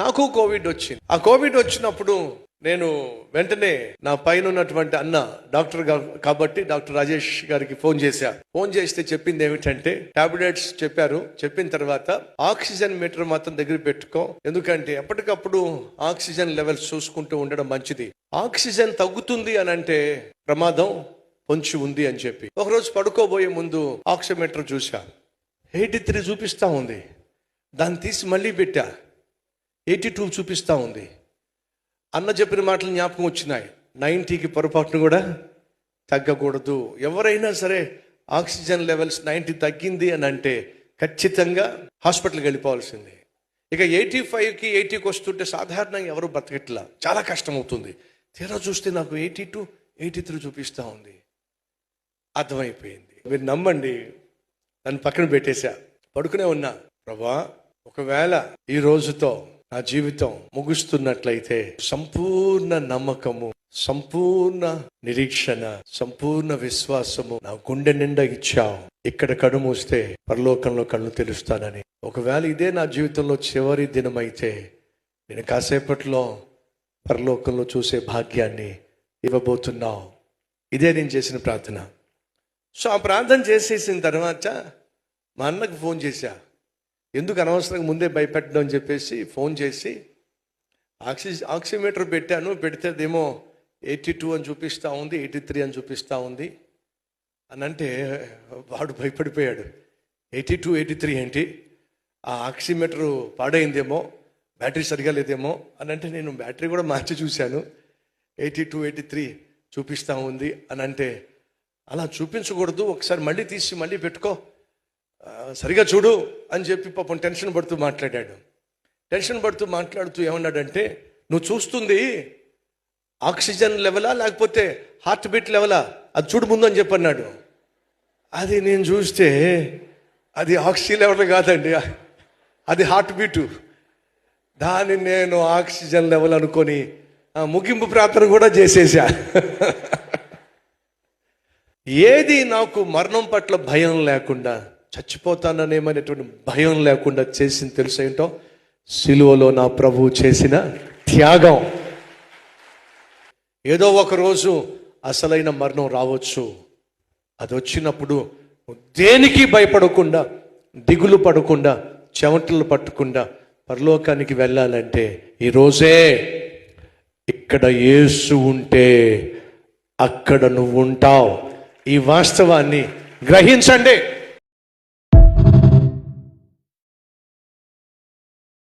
నాకు కోవిడ్ వచ్చింది. ఆ కోవిడ్ వచ్చినప్పుడు నేను వెంటనే నా పైన ఉన్నటువంటి అన్న డాక్టర్ కాబట్టి డాక్టర్ రాజేష్ గారికి ఫోన్ చేస్తే చెప్పింది ఏమిటంటే టాబ్లెట్స్ చెప్పారు. చెప్పిన తర్వాత ఆక్సిజన్ మీటర్ మాత్రం దగ్గర పెట్టుకో, ఎందుకంటే ఎప్పటికప్పుడు ఆక్సిజన్ లెవెల్స్ చూసుకుంటూ ఉండడం మంచిది. ఆక్సిజన్ తగ్గుతుంది అని అంటే ప్రమాదం పొంచి ఉంది అని చెప్పి ఒకరోజు పడుకోబోయే ముందు ఆక్సిమీటర్ చూసా, 83 చూపిస్తా ఉంది. దాన్ని తీసి మళ్ళీ పెట్టా, 82 చూపిస్తా ఉంది. అన్న చెప్పిన మాటలు జ్ఞాపకం వచ్చినాయి. 90కి పొరపాటును కూడా తగ్గకూడదు. ఎవరైనా సరే ఆక్సిజన్ లెవెల్స్ 90 తగ్గింది అని అంటే ఖచ్చితంగా హాస్పిటల్కి వెళ్ళిపోవాల్సిందే. ఇక 85కి 80కి వస్తుంటే సాధారణంగా ఎవరు బతకట్లా, చాలా కష్టం అవుతుంది. తీరా చూస్తే నాకు 82, 83 చూపిస్తూ ఉంది. అర్థమైపోయింది. మీరు నమ్మండి, నన్ను పక్కన పెట్టేశా, పడుకునే ఉన్నా. ప్రభా, ఒకవేళ ఈ రోజుతో నా జీవితం ముగుస్తున్నట్లయితే సంపూర్ణ నమ్మకము, సంపూర్ణ నిరీక్షణ, సంపూర్ణ విశ్వాసము నా గుండె నిండా ఇచ్చావు. ఇక్కడ కళ్ళు మూస్తే పరలోకంలో కళ్ళు తెలుస్తానని. ఒకవేళ ఇదే నా జీవితంలో చివరి దినమైతే నేను కాసేపట్లో పరలోకంలో చూసే భాగ్యాన్ని ఇవ్వబోతున్నావు. ఇదే నేను చేసిన ప్రార్థన. సో ఆ ప్రార్థన చేసేసిన తర్వాత మా అన్నకు ఫోన్ చేశా. ఎందుకు అనవసరంగా ముందే భయపెట్టడం అని చెప్పేసి ఫోన్ చేసి ఆక్సిమీటర్ పెట్టాను. పెడితే అదేమో 82 అని చూపిస్తూ ఉంది, 83 అని చూపిస్తూ ఉంది అని అంటే వాడు భయపడిపోయాడు. 82, 83 ఏంటి, ఆ ఆక్సిమీటరు పాడైందేమో, బ్యాటరీ సరిగా లేదేమో అని అంటే నేను బ్యాటరీ కూడా మార్చి చూశాను. 82, 83 చూపిస్తూ ఉంది అని అంటే అలా చూపించకూడదు, ఒకసారి మళ్ళీ తీసి మళ్ళీ పెట్టుకో, సరిగా చూడు అని చెప్పి పాపం టెన్షన్ పడుతూ మాట్లాడుతూ ఏమన్నాడంటే, నువ్వు చూస్తుంది ఆక్సిజన్ లెవెలా లేకపోతే హార్ట్ బీట్ లెవెలా, అది చూడు ముందు అని చెప్పన్నాడు. అది నేను చూస్తే అది ఆక్సిజన్ లెవెల్ కాదండి, అది హార్ట్ బీటు. దాన్ని నేను ఆక్సిజన్ లెవెల్ అనుకొని ముగింపు ప్రార్థన కూడా చేసేసా. ఏది నాకు మరణం పట్ల భయం లేకుండా, చచ్చిపోతాననేమనేటువంటి భయం లేకుండా చేసింది తెలుసు ఏంటో, సిలువలో నా ప్రభువు చేసిన త్యాగం. ఏదో ఒక రోజు అసలైన మరణం రావచ్చు. అది వచ్చినప్పుడు దేనికి భయపడకుండా, దిగులు పడకుండా, చెమటలు పట్టకుండా పరలోకానికి వెళ్ళాలంటే ఈరోజే ఇక్కడ యేసు ఉంటే అక్కడ నువ్వు ఉంటావు. ఈ వాస్తవాన్ని గ్రహించండి.